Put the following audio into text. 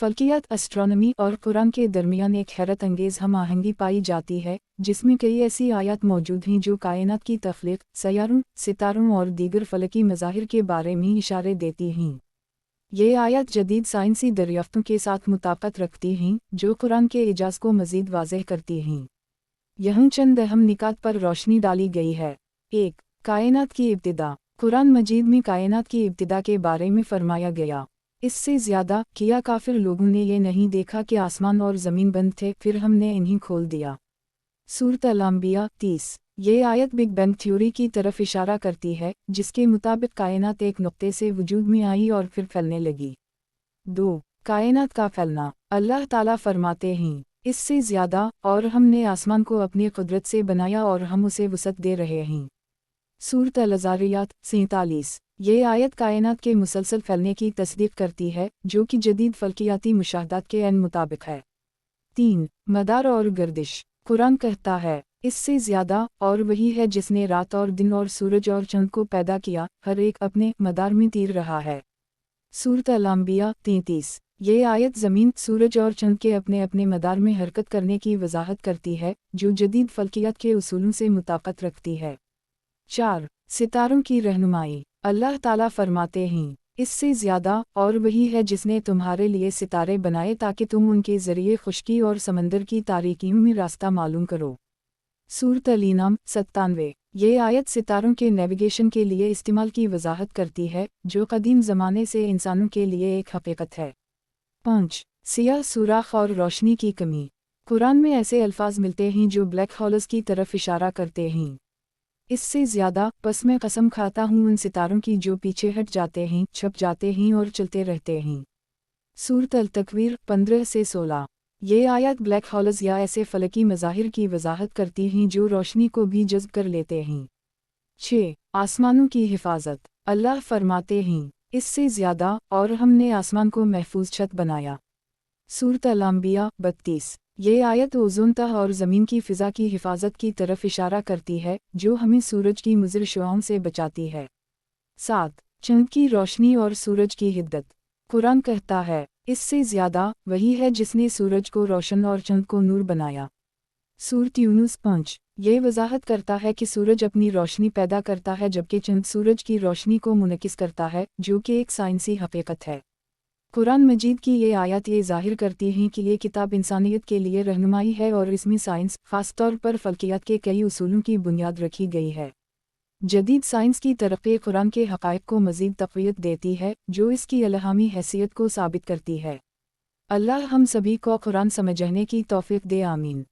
फल्कियात, astronomy और कुरान के दरमियान एक हैरत अंगेज़ हम आहंगी पाई जाती है, जिसमें कई ऐसी आयत मौजूद हैं जो कायनात की तख्लीक, सैयारों, सितारों और दीगर फलकी मज़ाहिर के बारे में इशारे देती हैं। ये आयत जदीद साइंसी दरियाफ्तों के साथ मुताबिकत रखती हैं, जो कुरान के एजाज़ को मज़ीद वाज़ेह करती हैं। यहाँ चंद अहम निकात पर रोशनी डाली गई है। 1. कायनात की इब्तिदा। कुरान मजीद में कायनात की इब्तिदा के बारे में फरमाया गया। इससे ज़्यादा किया काफिर लोगों ने ये नहीं देखा कि आसमान और ज़मीन बंद थे, फिर हमने इन्हें खोल दिया। सूरत अल-अंबिया 30। ये आयत बिग बैंग थ्योरी की तरफ इशारा करती है, जिसके मुताबिक कायनात एक नुक्ते से वजूद में आई और फिर फैलने लगी। 2. कायनात का फैलना। अल्लाह ताला फरमाते हैं, इससे ज़्यादा, और हमने आसमान को अपनी कुदरत से बनाया और हम उसे वसअत दे रहे हैं। सूरत अल-ज़ारियात 47। ये आयत कायनात के मुसलसल फैलने की तस्दीक करती है, जो कि जदीद फल्कियाती मुशाहदात के ऐन मुताबिक है। 3. मदार और गर्दिश। कुरान कहता है, इससे ज़्यादा, और वही है जिसने रात और दिन और सूरज और चंद को पैदा किया, हर एक अपने मदार में तीर रहा है। सूरत अल-अंबिया 33। ये आयत ज़मीन, सूरज और चंद के अपने अपने मदार में हरकत करने की वजाहत करती है, जो जदीद फल्कियात के उसूलों से मुताबिकत रखती है। 4. सितारों की रहनुमाई। अल्लाह ताला फरमाते हैं, इससे ज़्यादा, और वही है जिसने तुम्हारे लिए सितारे बनाए ताकि तुम उनके ज़रिए खुश्की और समंदर की तारीकियों में रास्ता मालूम करो। सूरत अल-इनाम 97। ये आयत सितारों के नेविगेशन के लिए इस्तेमाल की वजाहत करती है, जो कदीम ज़माने से इंसानों के लिए एक हकीकत है। 5. सियाह सुराख और रोशनी की कमी। कुरान में ऐसे अल्फाज मिलते हैं जो ब्लैक होल्स की तरफ इशारा करते हैं। इससे ज़्यादा, बस मैं कसम खाता हूँ उन सितारों की जो पीछे हट जाते हैं, छप जाते हैं और चलते रहते हैं। सूरत अल-तकवीर 15 से 16। ये आयत ब्लैक होल्स या ऐसे फलकी मज़ाहिर की वजाहत करती हैं जो रोशनी को भी जज़्ब कर लेते हैं। 6. आसमानों की हिफाजत। अल्लाह फरमाते हैं, इससे ज़्यादा, और हमने आसमान को महफूज छत बनाया। सूरत अल-अंबिया 32। ये आयत ओज़ोन तह और ज़मीन की फ़िज़ा की हिफाजत की तरफ इशारा करती है, जो हमें सूरज की मुज़र शुआओं से बचाती है। 7. चंद की रोशनी और सूरज की हिद्दत। कुरान कहता है, इससे ज़्यादा, वही है जिसने सूरज को रोशन और चंद को नूर बनाया। सूरत यूनुस 5। ये वजाहत करता है कि सूरज अपनी रोशनी पैदा करता है जबकि चंद सूरज की रोशनी को मुनकिस करता है, जो कि एक साइंसी हकीकत है। कुरान मजीद की ये आयत ये ज़ाहिर करती हैं कि ये किताब इंसानियत के लिए रहनुमाई है और इसमें साइंस, ख़ास तौर पर फ़ल्कियात के कई उसूलों की बुनियाद रखी गई है। जदीद साइंस की तरक्की कुरान के हक़ाइक़ को मज़ीद तक़वियत देती है, जो इसकी इल्हामी हैसियत को साबित करती है। अल्लाह हम सभी को कुरान समझने की तौफ़ीक़ दे, आमीन।